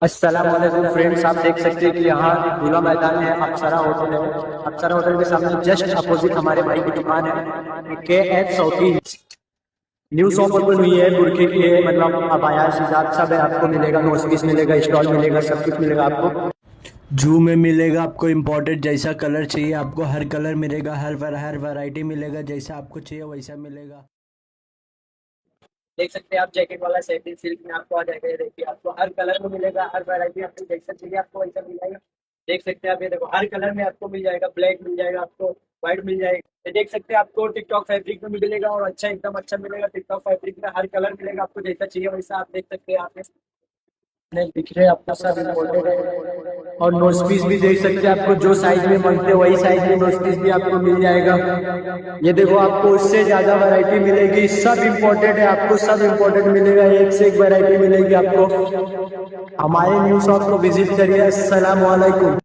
अस्सलाम वालेकुम फ्रेंड्स, आप देख सकते हैं कि यहाँ खुला मैदान है। अप्सरा होटल है। अप्सरा होटल के सामने जस्ट अपोजिट हमारे भाई की दुकान है KF14। न्यू शॉप ओपन हुई है, बुरखे की है। मतलब अबाया हिजाब सब है, आपको मिलेगा। नोज पीस मिलेगा, स्टॉल मिलेगा, सब कुछ मिलेगा आपको। जू में मिलेगा आपको इम्पोर्टेड जैसा कलर चाहिए आपको हर कलर मिलेगा, हर वैरायटी मिलेगा, जैसा आपको चाहिए वैसा मिलेगा। देख सकते हैं आप, जैकेट वाला सैटिन सिल्क में आपको आ जाएगा। ये देखिए, आपको हर कलर में मिलेगा, हर वैरायटी आपको जैसा चाहिए आपको वैसा मिल जाएगा। देख सकते हैं आप, ये देखो हर कलर में आपको मिल जाएगा। ब्लैक मिल जाएगा आपको, व्हाइट मिल जाएगा। ये देख सकते हैं आपको टिकटॉक फैब्रिक में मिलेगा, और अच्छा एकदम अच्छा मिलेगा। टिकटॉक फैब्रिक में हर कलर मिलेगा आपको, जैसा चाहिए वैसा। आप देख सकते हैं, आप नहीं दिख रहे आपको, सब इम्पोर्टेड है। और नोज पीस भी देख सकते हैं, आपको जो साइज में मांगते हैं वही साइज में नोज पीस भी आपको मिल जाएगा। ये देखो, आपको उससे ज्यादा वैरायटी मिलेगी। सब इम्पोर्टेड है, आपको सब इम्पोर्टेड मिलेगा। एक से एक वैरायटी मिलेगी आपको। हमारे न्यू शॉप को विजिट करिए। अस्सलाम वालेकुम।